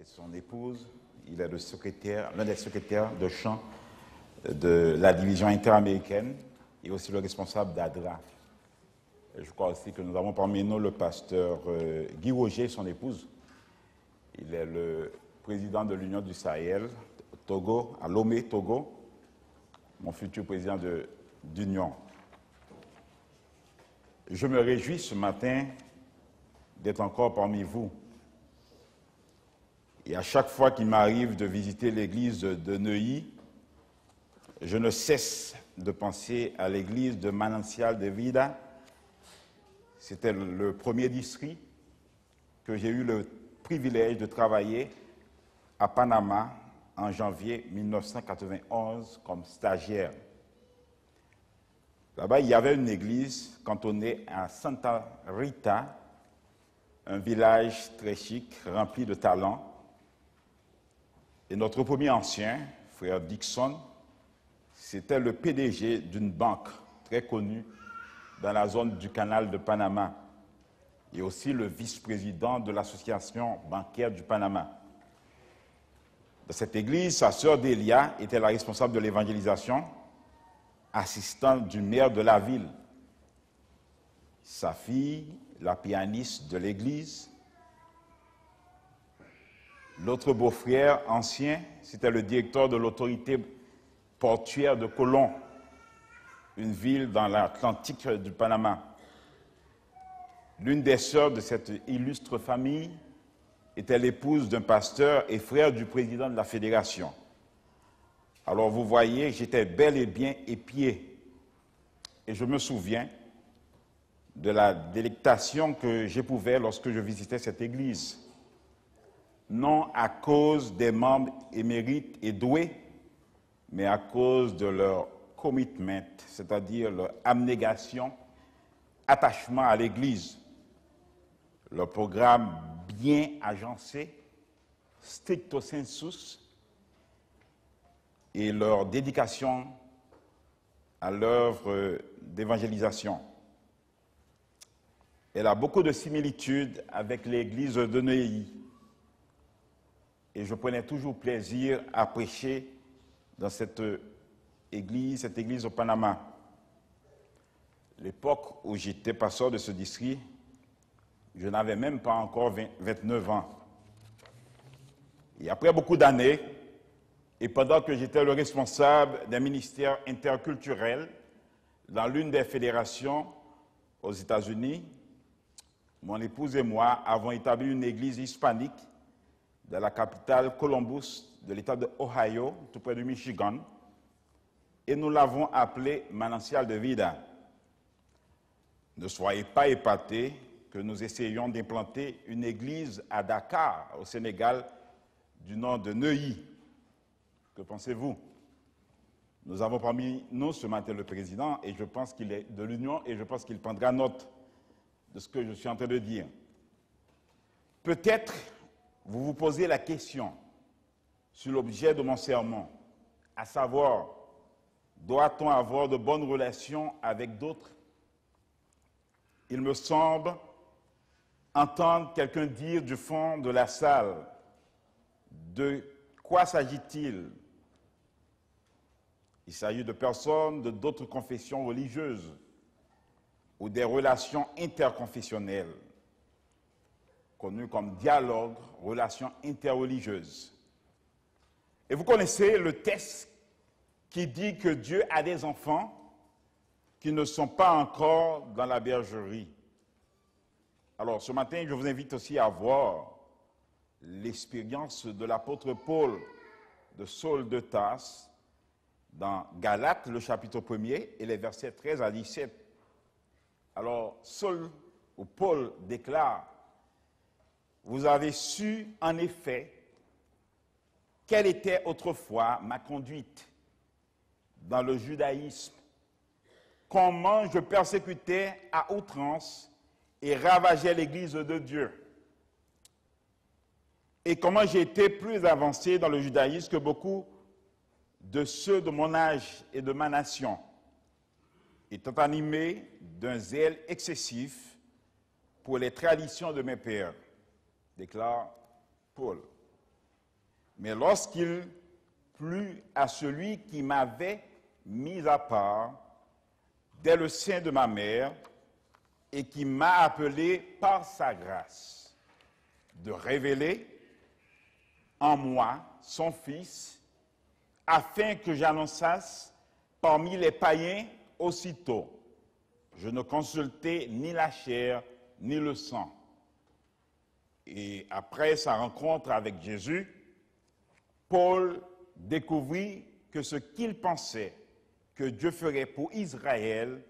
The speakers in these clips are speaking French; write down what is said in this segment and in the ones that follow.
et son épouse. Il est l'un des secrétaires de chant de la division interaméricaine et aussi le responsable d'ADRA. Je crois aussi que nous avons parmi nous le pasteur Guy Roger et son épouse. Il est le président de l'Union du Sahel, Togo, à Lomé, Togo, mon futur président d'Union. Je me réjouis ce matin d'être encore parmi vous. Et à chaque fois qu'il m'arrive de visiter l'église de Neuilly, je ne cesse de penser à l'église de Manancial de Vida. C'était le premier district que j'ai eu le privilège de travailler à Panama en janvier 1991 comme stagiaire. Là-bas, il y avait une église cantonnée à Santa Rita, un village très chic, rempli de talents. Et notre premier ancien, frère Dixon, c'était le PDG d'une banque très connue dans la zone du canal de Panama et aussi le vice-président de l'association bancaire du Panama. Dans cette église, sa sœur Delia était la responsable de l'évangélisation, assistante du maire de la ville. Sa fille, la pianiste de l'église. L'autre beau-frère ancien, c'était le directeur de l'autorité portuaire de Colón, une ville dans l'Atlantique du Panama. L'une des sœurs de cette illustre famille était l'épouse d'un pasteur et frère du président de la fédération. Alors vous voyez, j'étais bel et bien épié. Et je me souviens de la délectation que j'éprouvais lorsque je visitais cette église. Non à cause des membres émérites et doués, mais à cause de leur commitment, c'est-à-dire leur abnégation, attachement à l'Église, leur programme bien agencé, stricto sensus, et leur dédication à l'œuvre d'évangélisation. Elle a beaucoup de similitudes avec l'Église de Neuilly, et je prenais toujours plaisir à prêcher dans cette église au Panama. L'époque où j'étais pasteur de ce district, je n'avais même pas encore 29 ans. Et après beaucoup d'années, et pendant que j'étais le responsable d'un ministère interculturel dans l'une des fédérations aux États-Unis, mon épouse et moi avons établi une église hispanique dans la capitale Columbus de l'État de Ohio, tout près du Michigan, et nous l'avons appelée Manancial de Vida. Ne soyez pas épatés que nous essayions d'implanter une église à Dakar, au Sénégal, du nom de Neuilly. Que pensez-vous? Nous avons parmi nous ce matin le président, et je pense qu'il est de l'Union, et je pense qu'il prendra note de ce que je suis en train de dire. Peut-être vous vous posez la question sur l'objet de mon sermon, à savoir, doit-on avoir de bonnes relations avec d'autres? Il me semble entendre quelqu'un dire du fond de la salle, de quoi s'agit-il? Il s'agit de personnes de d'autres confessions religieuses ou des relations interconfessionnelles, connues comme dialogue, relations interreligieuses. Et vous connaissez le texte qui dit que Dieu a des enfants qui ne sont pas encore dans la bergerie. Alors, ce matin, je vous invite aussi à voir l'expérience de l'apôtre Paul de Saul de Tarse dans Galates, le chapitre 1er, et les versets 13 à 17. Alors, Saul ou Paul déclare: vous avez su en effet quelle était autrefois ma conduite dans le judaïsme, comment je persécutais à outrance et ravageais l'Église de Dieu, et comment j'ai été plus avancé dans le judaïsme que beaucoup de ceux de mon âge et de ma nation, étant animé d'un zèle excessif pour les traditions de mes pères, déclare Paul. Mais lorsqu'il plut à celui qui m'avait mis à part dès le sein de ma mère et qui m'a appelé par sa grâce de révéler en moi son Fils, afin que j'annonçasse parmi les païens aussitôt. Je ne consultai ni la chair ni le sang. Et après sa rencontre avec Jésus, Paul découvrit que ce qu'il pensait que Dieu ferait pour Israël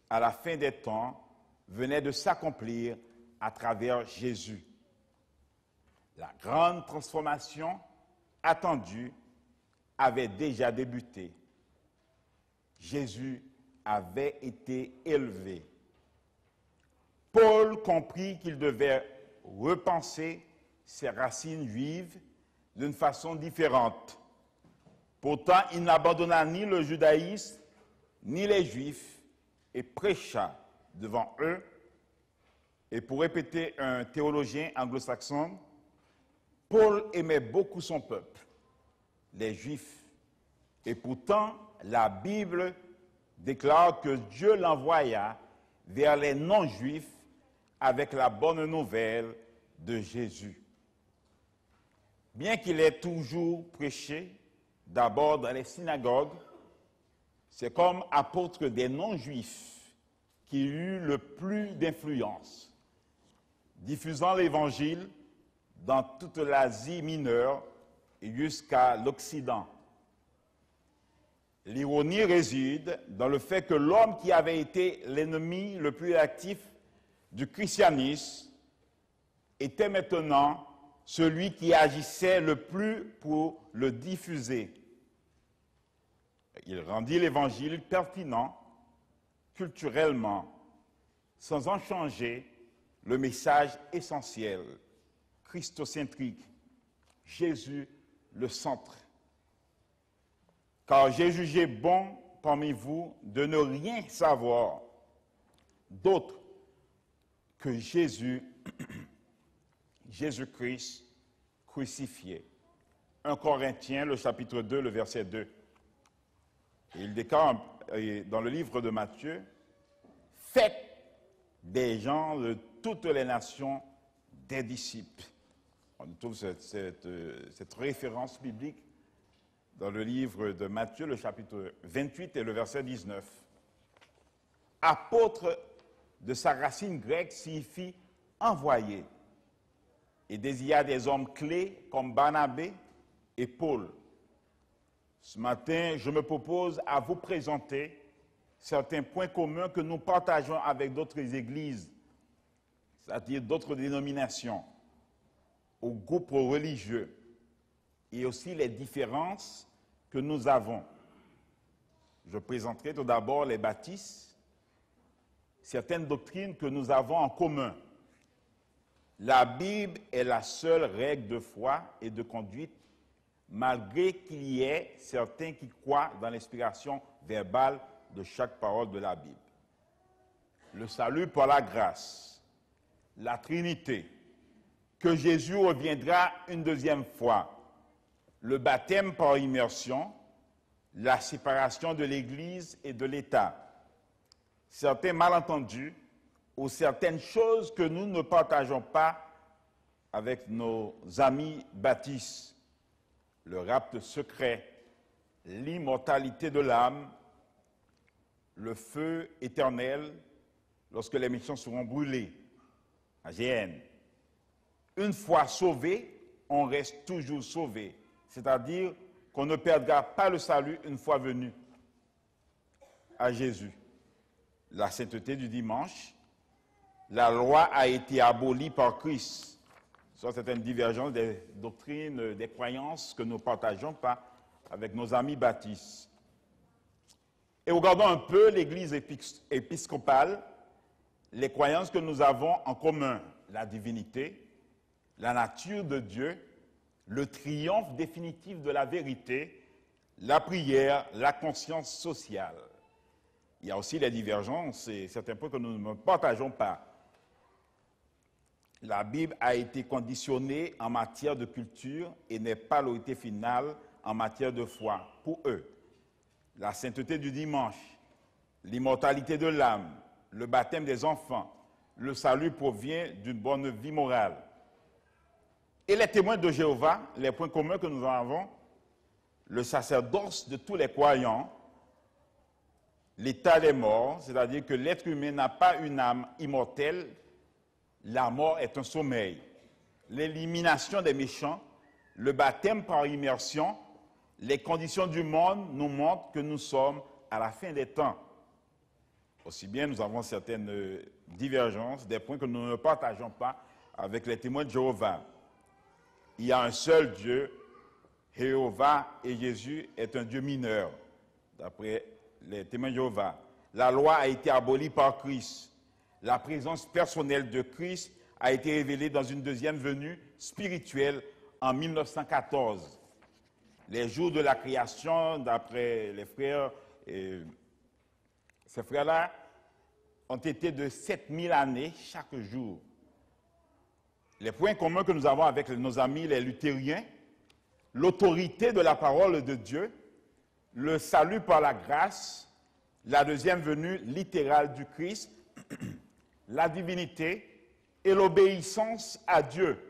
à la fin des temps venait de s'accomplir à travers Jésus. La grande transformation attendue avait déjà débuté. Jésus avait été élevé. Paul comprit qu'il devait repenser ses racines juives d'une façon différente. Pourtant, il n'abandonna ni le judaïsme, ni les Juifs, et prêcha devant eux. Et pour répéter un théologien anglo-saxon, Paul aimait beaucoup son peuple, les Juifs. Et pourtant, la Bible déclare que Dieu l'envoya vers les non-Juifs avec la bonne nouvelle de Jésus. Bien qu'il ait toujours prêché, d'abord dans les synagogues, c'est comme apôtre des non-juifs qui eut le plus d'influence, diffusant l'Évangile dans toute l'Asie mineure et jusqu'à l'Occident. L'ironie réside dans le fait que l'homme qui avait été l'ennemi le plus actif du christianisme était maintenant celui qui agissait le plus pour le diffuser. Il rendit l'Évangile pertinent culturellement, sans en changer le message essentiel, christocentrique, Jésus le centre. Car j'ai jugé bon parmi vous de ne rien savoir d'autre que Jésus-Christ crucifié. 1 Corinthiens, le chapitre 2, le verset 2. Et il déclare dans le livre de Matthieu, « Faites des gens de toutes les nations des disciples. » On trouve cette référence biblique dans le livre de Matthieu, le chapitre 28 et le verset 19. Apôtre de sa racine grecque signifie envoyé et désigna des hommes clés comme Barnabé et Paul. Ce matin, je me propose à vous présenter certains points communs que nous partageons avec d'autres églises, c'est-à-dire d'autres dénominations, ou groupes religieux, et aussi les différences que nous avons. Je présenterai tout d'abord les baptistes, certaines doctrines que nous avons en commun. La Bible est la seule règle de foi et de conduite, malgré qu'il y ait certains qui croient dans l'inspiration verbale de chaque parole de la Bible. Le salut par la grâce, la Trinité, que Jésus reviendra une deuxième fois, le baptême par immersion, la séparation de l'Église et de l'État, certains malentendus ou certaines choses que nous ne partageons pas avec nos amis baptistes, le rapt secret, l'immortalité de l'âme, le feu éternel lorsque les méchants seront brûlés, AGN. Une fois sauvé, on reste toujours sauvé, c'est-à-dire qu'on ne perdra pas le salut une fois venu à Jésus. La sainteté du dimanche, la loi a été abolie par Christ. Ce sont certaines divergences des doctrines, des croyances que nous ne partageons pas avec nos amis baptistes. Et regardons un peu l'Église épiscopale, les croyances que nous avons en commun, la divinité, la nature de Dieu, le triomphe définitif de la vérité, la prière, la conscience sociale. Il y a aussi les divergences et certains points que nous ne partageons pas. la Bible a été conditionnée en matière de culture et n'est pas l'autorité finale en matière de foi. Pour eux, la sainteté du dimanche, l'immortalité de l'âme, le baptême des enfants, le salut provient d'une bonne vie morale. Et les témoins de Jéhovah, les points communs que nous en avons, le sacerdoce de tous les croyants, l'état des morts, c'est-à-dire que l'être humain n'a pas une âme immortelle, la mort est un sommeil. L'élimination des méchants, le baptême par immersion, les conditions du monde nous montrent que nous sommes à la fin des temps. Aussi bien, nous avons certaines divergences, des points que nous ne partageons pas avec les témoins de Jéhovah. Il y a un seul Dieu, Jéhovah, et Jésus est un Dieu mineur, d'après les témoins de Jéhovah. La loi a été abolie par Christ. La présence personnelle de Christ a été révélée dans une deuxième venue spirituelle en 1914. Les jours de la création, d'après les frères, ces frères-là, ont été de 7000 années chaque jour. Les points communs que nous avons avec nos amis les luthériens, l'autorité de la parole de Dieu, le salut par la grâce, la deuxième venue littérale du Christ, la divinité et l'obéissance à Dieu.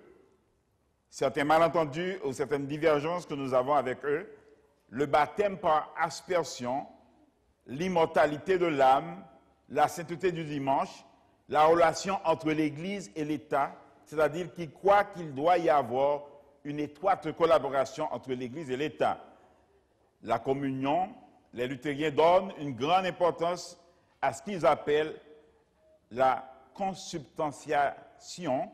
Certains malentendus ou certaines divergences que nous avons avec eux, le baptême par aspersion, l'immortalité de l'âme, la sainteté du dimanche, la relation entre l'Église et l'État, c'est-à-dire qu'ils croient qu'il doit y avoir une étroite collaboration entre l'Église et l'État. La communion, les luthériens donnent une grande importance à ce qu'ils appellent la consubstantiation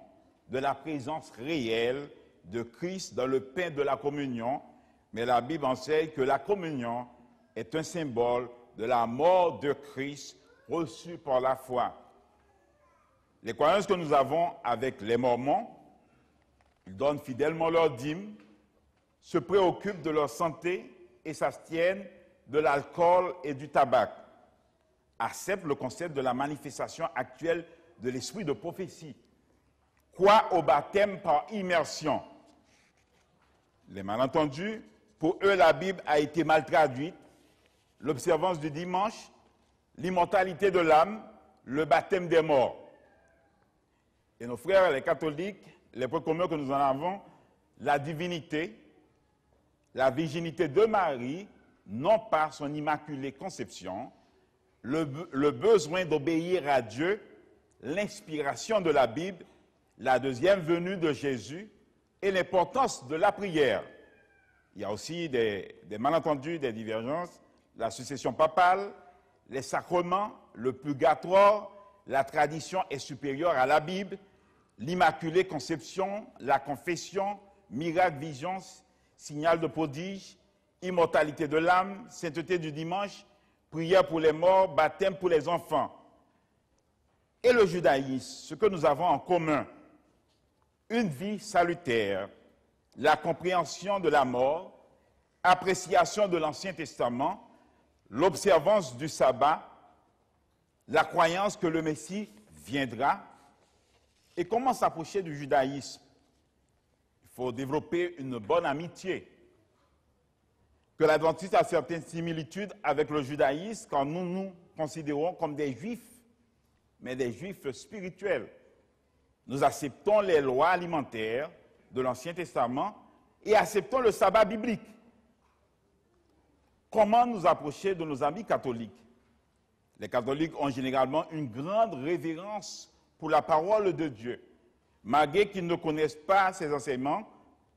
de la présence réelle de Christ dans le pain de la communion, mais la Bible enseigne que la communion est un symbole de la mort de Christ reçue par la foi. Les croyances que nous avons avec les Mormons, ils donnent fidèlement leur dîme, se préoccupent de leur santé et s'abstiennent de l'alcool et du tabac, acceptent le concept de la manifestation actuelle de l'esprit de prophétie, croient au baptême par immersion. Les malentendus, pour eux, la Bible a été mal traduite, l'observance du dimanche, l'immortalité de l'âme, le baptême des morts. Et nos frères, les catholiques, les points communs que nous en avons, la divinité, la virginité de Marie, non pas son immaculée conception, le besoin d'obéir à Dieu, l'inspiration de la Bible, la deuxième venue de Jésus et l'importance de la prière. Il y a aussi des malentendus, des divergences, la succession papale, les sacrements, le purgatoire, la tradition est supérieure à la Bible, l'immaculée conception, la confession, miracle, vision, signal de prodige, immortalité de l'âme, sainteté du dimanche, prière pour les morts, baptême pour les enfants. Et le judaïsme, ce que nous avons en commun, une vie salutaire, la compréhension de la mort, appréciation de l'Ancien Testament, l'observance du sabbat, la croyance que le Messie viendra. Et comment s'approcher du judaïsme? Il faut développer une bonne amitié. Que l'Adventiste a certaines similitudes avec le judaïsme quand nous nous considérons comme des juifs, mais des juifs spirituels. Nous acceptons les lois alimentaires de l'Ancien Testament et acceptons le sabbat biblique. Comment nous approcher de nos amis catholiques? Les catholiques ont généralement une grande révérence pour la parole de Dieu, malgré qu'ils ne connaissent pas ses enseignements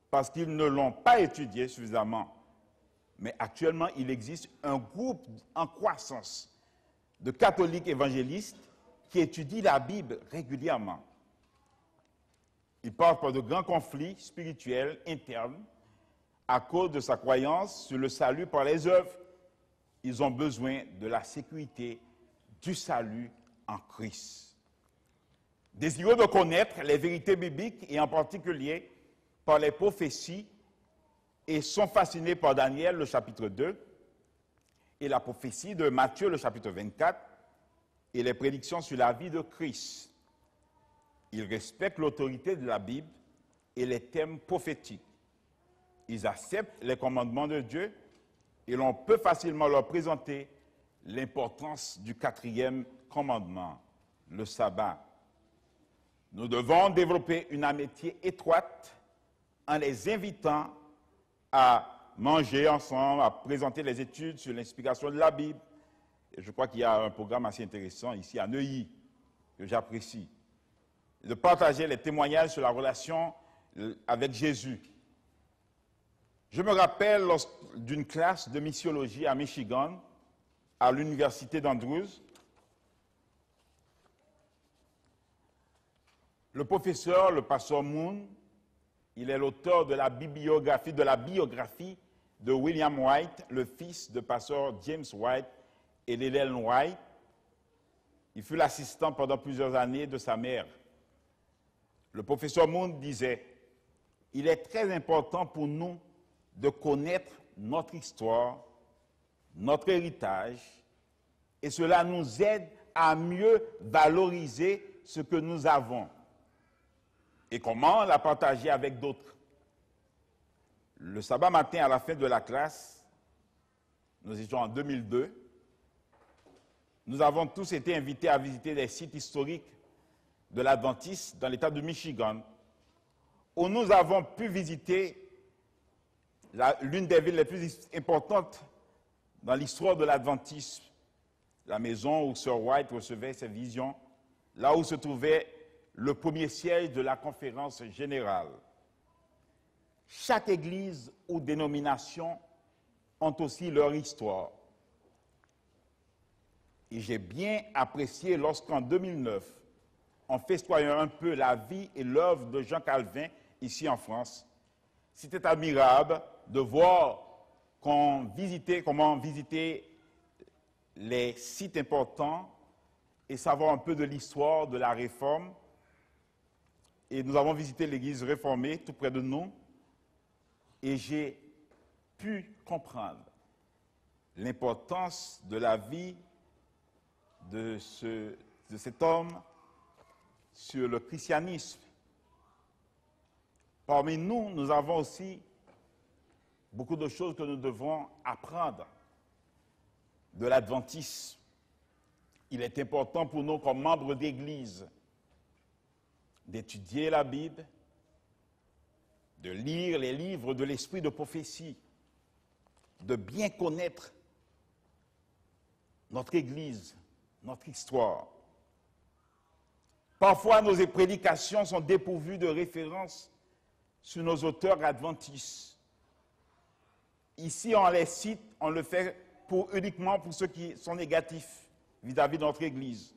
parce qu'ils ne l'ont pas étudié suffisamment. Mais actuellement, il existe un groupe en croissance de catholiques évangélistes qui étudient la Bible régulièrement. Ils passent par de grands conflits spirituels internes à cause de sa croyance sur le salut par les œuvres. Ils ont besoin de la sécurité du salut en Christ. Désireux de connaître les vérités bibliques et en particulier par les prophéties et sont fascinés par Daniel, le chapitre 2, et la prophétie de Matthieu, le chapitre 24, et les prédictions sur la vie de Christ. Ils respectent l'autorité de la Bible et les thèmes prophétiques. Ils acceptent les commandements de Dieu et l'on peut facilement leur présenter l'importance du 4e commandement, le sabbat. Nous devons développer une amitié étroite en les invitant à manger ensemble, à présenter les études sur l'inspiration de la Bible. Et je crois qu'il y a un programme assez intéressant ici à Neuilly, que j'apprécie. De partager les témoignages sur la relation avec Jésus. Je me rappelle d'une classe de missiologie à Michigan, à l'université d'Andrews. Le professeur, le pasteur Moon, il est l'auteur de la biographie de William White, le fils de pasteur James White et d'Ellen White. Il fut l'assistant pendant plusieurs années de sa mère. Le professeur Moon disait, « Il est très important pour nous de connaître notre histoire, notre héritage, et cela nous aide à mieux valoriser ce que nous avons et comment la partager avec d'autres. » Le sabbat matin, à la fin de la classe, nous étions en 2002, nous avons tous été invités à visiter des sites historiques de l'Adventiste dans l'État du Michigan, où nous avons pu visiter l'une des villes les plus importantes dans l'histoire de l'Adventisme, la maison où Sir White recevait ses visions, là où se trouvait le premier siège de la conférence générale. Chaque église ou dénomination ont aussi leur histoire. Et j'ai bien apprécié lorsqu'en 2009, en festoyant un peu la vie et l'œuvre de Jean Calvin ici en France, c'était admirable de voir comment visiter les sites importants et savoir un peu de l'histoire de la Réforme. Et nous avons visité l'église réformée tout près de nous et j'ai pu comprendre l'importance de la vie de cet homme sur le christianisme. Parmi nous, nous avons aussi beaucoup de choses que nous devons apprendre de l'adventisme. Il est important pour nous, comme membres d'Église, d'étudier la Bible, de lire les livres de l'esprit de prophétie, de bien connaître notre Église, notre histoire. Parfois, nos prédications sont dépourvues de références sur nos auteurs adventistes. Ici, on les cite, on le fait uniquement pour ceux qui sont négatifs vis-à-vis de notre Église.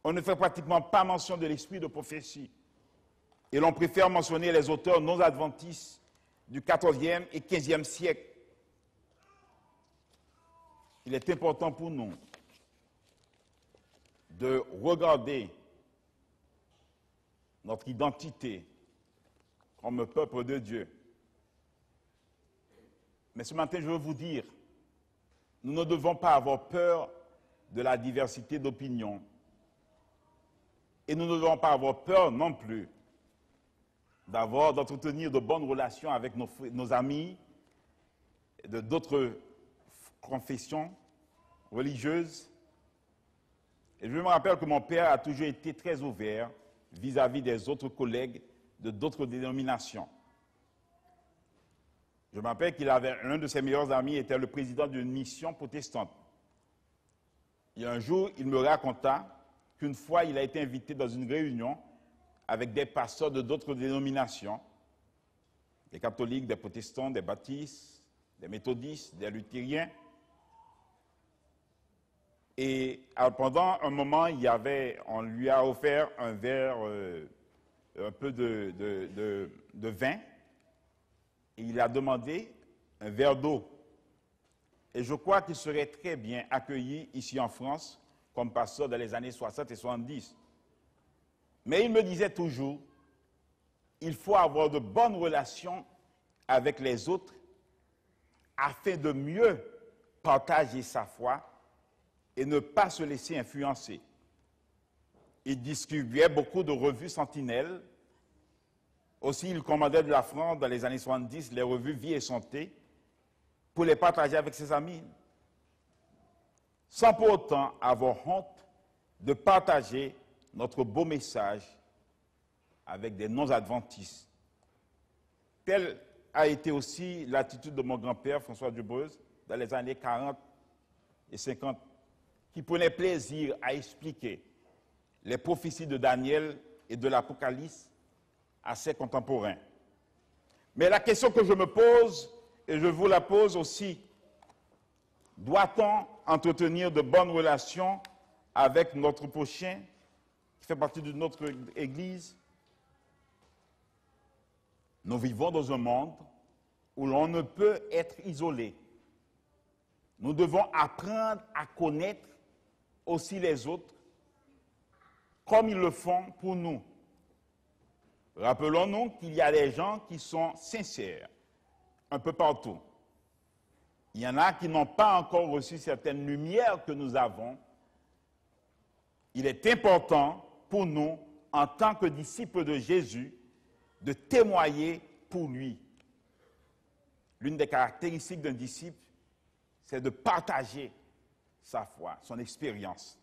On ne fait pratiquement pas mention de l'esprit de prophétie. Et l'on préfère mentionner les auteurs non adventistes du XIVe et XVe siècle. Il est important pour nous de regarder notre identité comme peuple de Dieu. Mais ce matin, je veux vous dire, nous ne devons pas avoir peur de la diversité d'opinions. Et nous ne devons pas avoir peur non plus d'entretenir de bonnes relations avec nos amis d'autres confessions religieuses. Et je me rappelle que mon père a toujours été très ouvert vis-à-vis des autres collègues de d'autres dénominations. Je me rappelle qu'il avait l'un de ses meilleurs amis était le président d'une mission protestante. Et un jour, il me raconta qu'une fois, il a été invité dans une réunion avec des pasteurs de d'autres dénominations, des catholiques, des protestants, des baptistes, des méthodistes, des luthériens. Et pendant un moment, on lui a offert un verre, un peu de vin, et il a demandé un verre d'eau. Et je crois qu'il serait très bien accueilli ici en France comme pasteur dans les années 60 et 70. Mais il me disait toujours, il faut avoir de bonnes relations avec les autres afin de mieux partager sa foi et ne pas se laisser influencer. Il distribuait beaucoup de revues sentinelles. Aussi, il commandait de la France, dans les années 70, les revues Vie et Santé pour les partager avec ses amis, sans pour autant avoir honte de partager notre beau message avec des non-adventistes. Telle a été aussi l'attitude de mon grand-père, François Dubreuse, dans les années 40 et 50, qui prenait plaisir à expliquer les prophéties de Daniel et de l'Apocalypse à ses contemporains. Mais la question que je me pose, et je vous la pose aussi, doit-on entretenir de bonnes relations avec notre prochain, qui fait partie de notre Église? Nous vivons dans un monde où l'on ne peut être isolé. Nous devons apprendre à connaître aussi les autres comme ils le font pour nous. Rappelons-nous qu'il y a des gens qui sont sincères un peu partout. Il y en a qui n'ont pas encore reçu certaines lumières que nous avons. Il est important pour nous, en tant que disciples de Jésus, de témoigner pour lui. L'une des caractéristiques d'un disciple, c'est de partager sa foi, son expérience.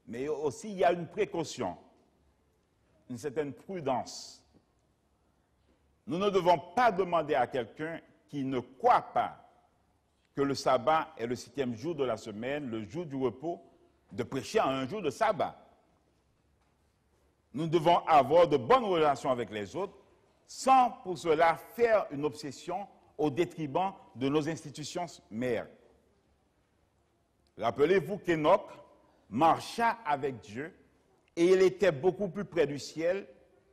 Mais aussi, il y a une précaution, une certaine prudence. Nous ne devons pas demander à quelqu'un qui ne croit pas que le sabbat est le 7e jour de la semaine, le jour du repos, de prêcher un jour de sabbat. Nous devons avoir de bonnes relations avec les autres, sans pour cela faire une obsession au détriment de nos institutions mères. Rappelez-vous qu'Enoch marcha avec Dieu et il était beaucoup plus près du ciel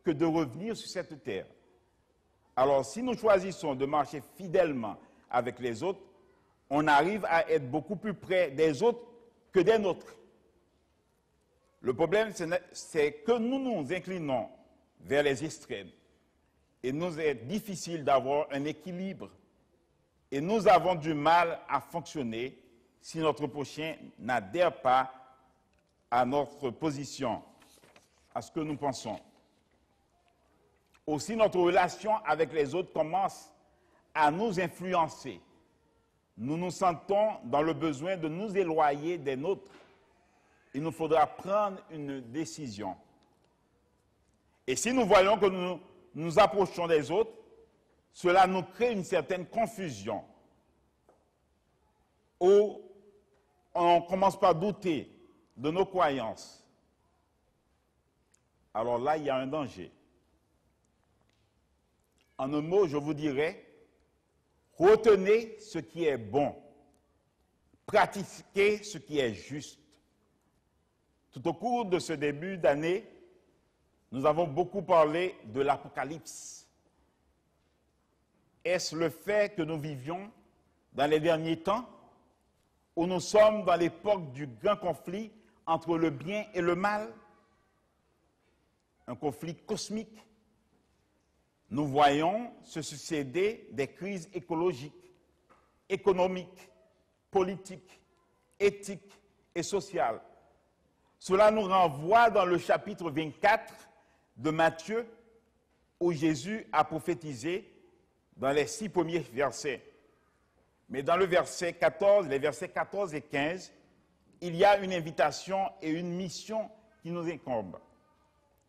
que de revenir sur cette terre. Alors, si nous choisissons de marcher fidèlement avec les autres, on arrive à être beaucoup plus près des autres que des nôtres. Le problème, c'est que nous nous inclinons vers les extrêmes. Et nous est difficile d'avoir un équilibre. Et nous avons du mal à fonctionner si notre prochain n'adhère pas à notre position, à ce que nous pensons. Aussi, notre relation avec les autres commence à nous influencer. Nous nous sentons dans le besoin de nous éloigner des nôtres. Il nous faudra prendre une décision. Et si nous voyons que nous nous approchons des autres, cela nous crée une certaine confusion, où on commence par douter de nos croyances. Alors là, il y a un danger. En un mot, je vous dirais, retenez ce qui est bon, pratiquez ce qui est juste. Tout au cours de ce début d'année, nous avons beaucoup parlé de l'Apocalypse. Est-ce le fait que nous vivions dans les derniers temps, où nous sommes dans l'époque du grand conflit entre le bien et le mal? Un conflit cosmique. Nous voyons se succéder des crises écologiques, économiques, politiques, éthiques et sociales. Cela nous renvoie dans le chapitre 24 de Matthieu, où Jésus a prophétisé dans les 6 premiers versets. Mais dans le verset 14, les versets 14 et 15, il y a une invitation et une mission qui nous incombe.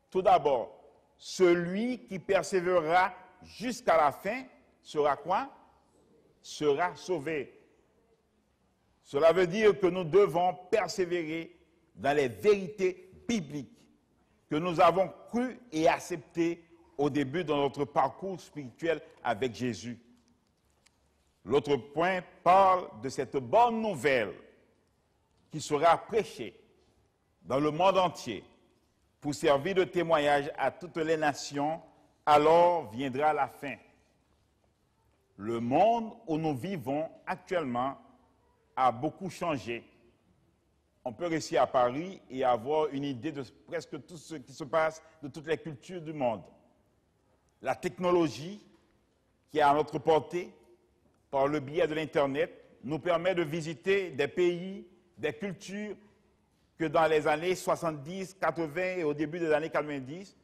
Tout d'abord, celui qui persévérera jusqu'à la fin sera quoi? Sera sauvé. Cela veut dire que nous devons persévérer dans les vérités bibliques que nous avons crues et acceptées au début de notre parcours spirituel avec Jésus. L'autre point parle de cette bonne nouvelle qui sera prêchée dans le monde entier pour servir de témoignage à toutes les nations. Alors viendra la fin. Le monde où nous vivons actuellement a beaucoup changé. On peut rester à Paris et avoir une idée de presque tout ce qui se passe, de toutes les cultures du monde. La technologie qui est à notre portée, par le biais de l'Internet, nous permet de visiter des pays, des cultures que dans les années 70, 80 et au début des années 90,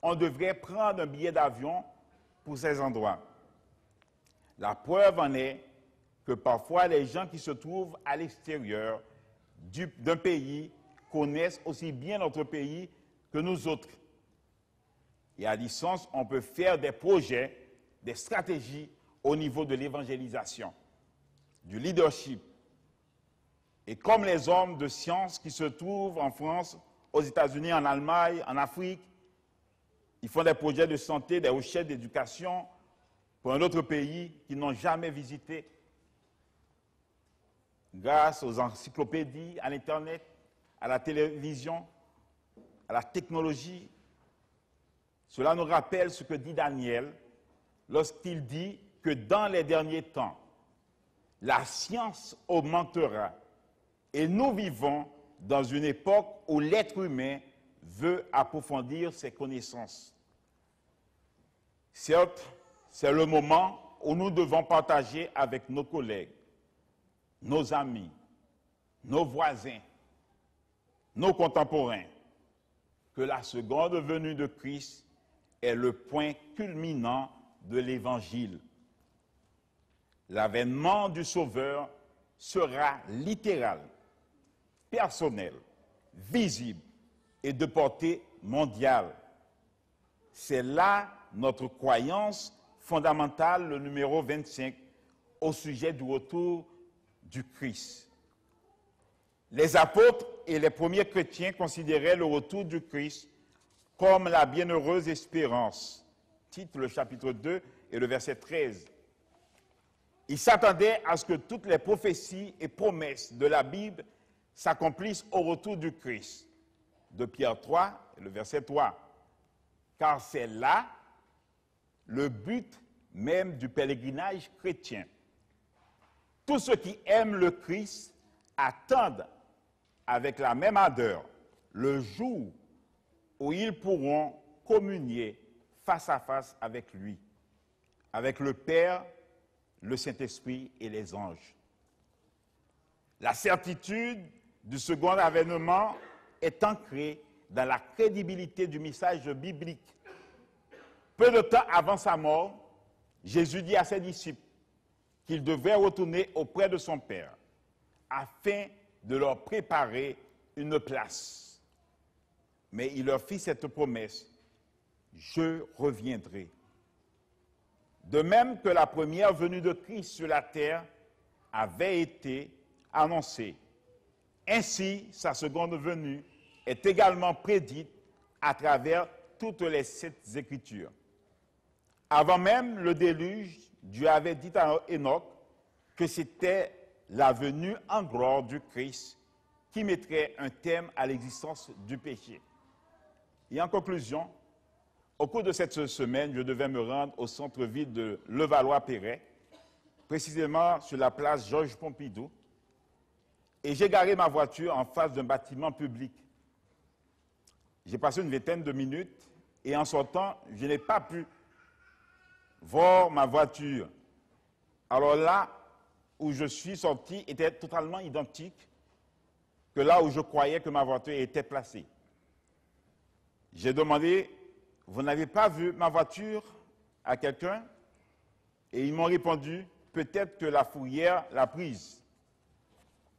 on devrait prendre un billet d'avion pour ces endroits. La preuve en est que parfois les gens qui se trouvent à l'extérieur d'un pays connaissent aussi bien notre pays que nous autres. Et à distance, on peut faire des projets, des stratégies au niveau de l'évangélisation, du leadership. Et comme les hommes de science qui se trouvent en France, aux États-Unis, en Allemagne, en Afrique, ils font des projets de santé, des recherches d'éducation pour un autre pays qu'ils n'ont jamais visité. Grâce aux encyclopédies, à l'Internet, à la télévision, à la technologie, cela nous rappelle ce que dit Daniel lorsqu'il dit que dans les derniers temps, la science augmentera et nous vivons dans une époque où l'être humain veut approfondir ses connaissances. Certes, c'est le moment où nous devons partager avec nos collègues, nos amis, nos voisins, nos contemporains, que la seconde venue de Christ est le point culminant de l'Évangile. L'avènement du Sauveur sera littéral, personnel, visible et de portée mondiale. C'est là notre croyance fondamentale, le numéro 25, au sujet du retour du Christ. Les apôtres et les premiers chrétiens considéraient le retour du Christ comme la bienheureuse espérance. Titre le chapitre 2 et le verset 13. Ils s'attendaient à ce que toutes les prophéties et promesses de la Bible s'accomplissent au retour du Christ. De Pierre 3, le verset 3. Car c'est là le but même du pèlerinage chrétien. Tous ceux qui aiment le Christ attendent avec la même ardeur le jour où ils pourront communier face à face avec lui, avec le Père, le Saint-Esprit et les anges. La certitude du second avènement est ancrée dans la crédibilité du message biblique. Peu de temps avant sa mort, Jésus dit à ses disciples qu'il devait retourner auprès de son Père afin de leur préparer une place. Mais il leur fit cette promesse: je reviendrai. De même que la première venue de Christ sur la terre avait été annoncée, ainsi sa seconde venue est également prédite à travers toutes les Saintes Écritures. Avant même le déluge, Dieu avait dit à Enoch que c'était la venue en gloire du Christ qui mettrait un terme à l'existence du péché. Et en conclusion, au cours de cette semaine, je devais me rendre au centre-ville de Levallois-Perret, précisément sur la place Georges Pompidou, et j'ai garé ma voiture en face d'un bâtiment public. J'ai passé une vingtaine de minutes et en sortant, je n'ai pas pu voir ma voiture. Alors là où je suis sorti était totalement identique que là où je croyais que ma voiture était placée. J'ai demandé: vous n'avez pas vu ma voiture à quelqu'un? Et ils m'ont répondu: peut-être que la fourrière l'a prise.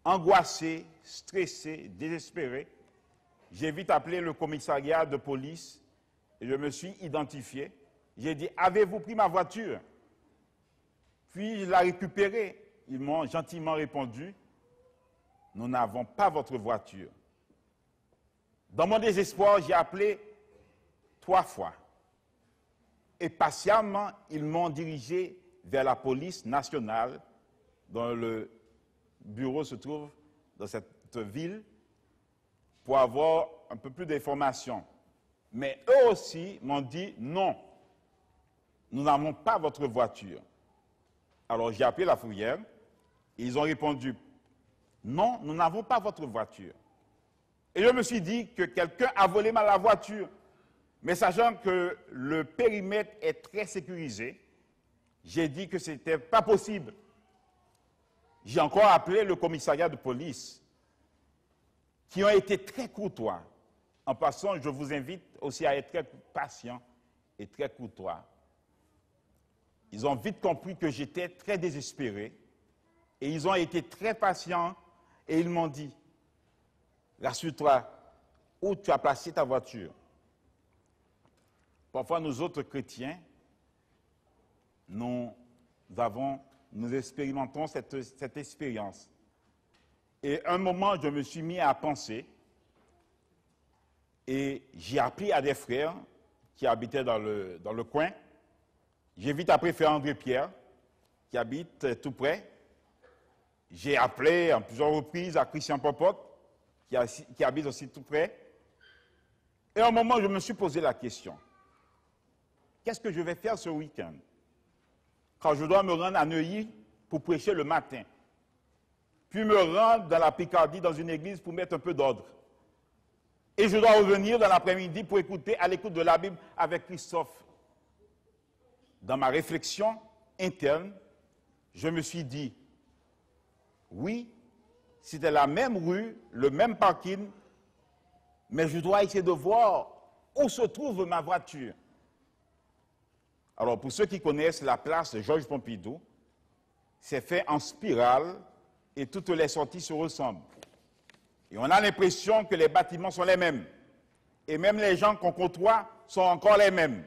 Angoissé, stressé, désespéré, j'ai vite appelé le commissariat de police et je me suis identifié. J'ai dit: avez-vous pris ma voiture? Puis je l'ai récupérée. Ils m'ont gentiment répondu: nous n'avons pas votre voiture. Dans mon désespoir, j'ai appelé 3 fois. Et patiemment, ils m'ont dirigé vers la police nationale, dont le bureau se trouve dans cette ville, pour avoir un peu plus d'informations. Mais eux aussi m'ont dit: non, nous n'avons pas votre voiture. Alors j'ai appelé la fourrière, et ils ont répondu: non, nous n'avons pas votre voiture. Et je me suis dit que quelqu'un a volé la voiture. Mais sachant que le périmètre est très sécurisé, j'ai dit que ce n'était pas possible. J'ai encore appelé le commissariat de police. qui ont été très courtois. En passant, je vous invite aussi à être très patient et très courtois. Ils ont vite compris que j'étais très désespéré et ils ont été très patients et ils m'ont dit, rassure-toi, où tu as placé ta voiture? Parfois, nous autres chrétiens, nous expérimentons cette expérience. Et un moment, je me suis mis à penser et j'ai appelé à des frères qui habitaient dans le coin. J'ai vite appelé frère André Pierre, qui habite tout près. J'ai appelé en plusieurs reprises à Christian Popote, qui habite aussi tout près. Et à un moment, je me suis posé la question, qu'est-ce que je vais faire ce week-end quand je dois me rendre à Neuilly pour prêcher le matin, puis me rendre dans la Picardie, dans une église pour mettre un peu d'ordre. Et je dois revenir dans l'après-midi pour écouter à l'écoute de la Bible avec Christophe. Dans ma réflexion interne, je me suis dit, oui, c'était la même rue, le même parking, mais je dois essayer de voir où se trouve ma voiture. Alors, pour ceux qui connaissent la place de Georges Pompidou, c'est fait en spirale et toutes les sorties se ressemblent. Et on a l'impression que les bâtiments sont les mêmes. Et même les gens qu'on côtoie sont encore les mêmes.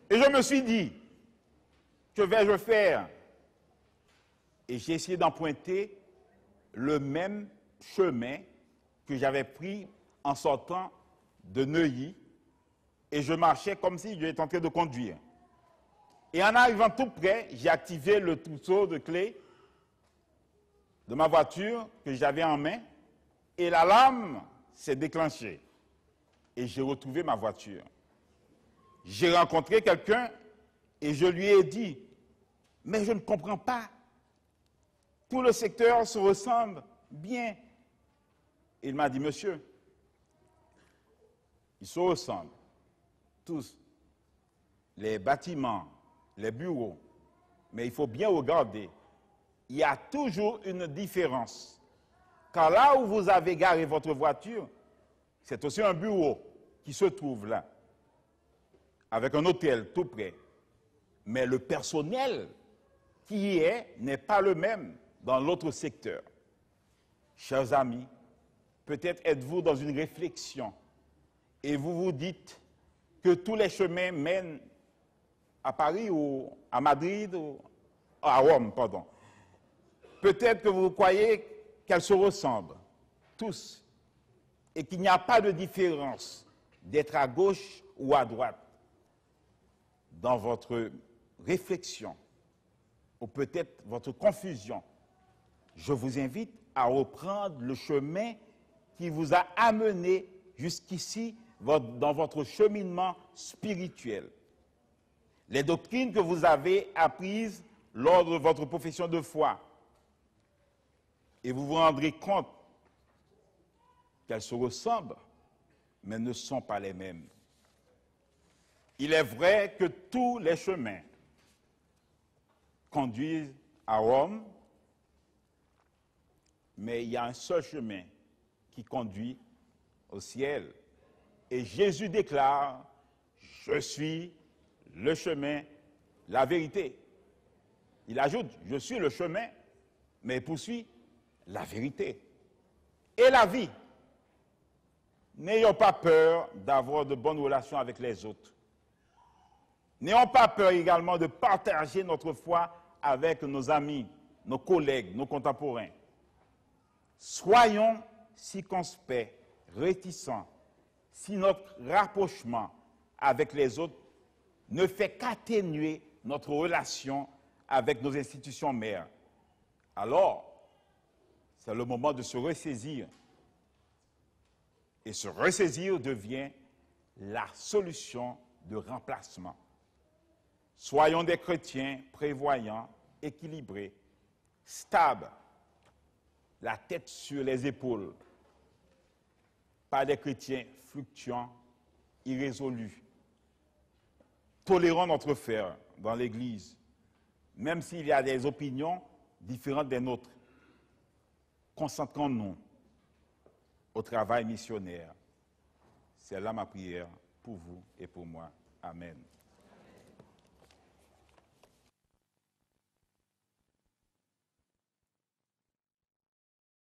Et je me suis dit, que vais-je faire? Et j'ai essayé d'emprunter le même chemin que j'avais pris en sortant de Neuilly. Et je marchais comme si j'étais en train de conduire. Et en arrivant tout près, j'ai activé le trousseau de clés de ma voiture que j'avais en main. Et l'alarme s'est déclenchée. Et j'ai retrouvé ma voiture. J'ai rencontré quelqu'un et je lui ai dit, mais je ne comprends pas. Tout le secteur se ressemble bien. Il m'a dit, monsieur, ils se ressemblent tous. Les bâtiments, les bureaux. Mais il faut bien regarder. Il y a toujours une différence. Car là où vous avez garé votre voiture, c'est aussi un bureau qui se trouve là, avec un hôtel tout près. Mais le personnel qui y est n'est pas le même dans l'autre secteur. Chers amis, peut-être êtes-vous dans une réflexion et vous vous dites que tous les chemins mènent à Paris ou à Madrid ou à Rome, pardon. Peut-être que vous croyez qu'elles se ressemblent, tous, et qu'il n'y a pas de différence d'être à gauche ou à droite. Dans votre réflexion, ou peut-être votre confusion, je vous invite à reprendre le chemin qui vous a amené jusqu'ici dans votre cheminement spirituel. Les doctrines que vous avez apprises lors de votre profession de foi. Et vous vous rendrez compte qu'elles se ressemblent, mais ne sont pas les mêmes. Il est vrai que tous les chemins conduisent à Rome, mais il y a un seul chemin qui conduit au ciel. Et Jésus déclare, « Je suis le chemin, la vérité. » Il ajoute, « Je suis le chemin », mais il poursuit, « la vérité et la vie. » N'ayons pas peur d'avoir de bonnes relations avec les autres. N'ayons pas peur également de partager notre foi avec nos amis, nos collègues, nos contemporains. Soyons circonspects, réticents, si notre rapprochement avec les autres ne fait qu'atténuer notre relation avec nos institutions mères. Alors, c'est le moment de se ressaisir. Et se ressaisir devient la solution de remplacement. Soyons des chrétiens prévoyants, équilibrés, stables, la tête sur les épaules, pas des chrétiens fluctuants, irrésolus. Tolérons notre frère dans l'Église, même s'il y a des opinions différentes des nôtres. Concentrons-nous au travail missionnaire. C'est là ma prière pour vous et pour moi. Amen.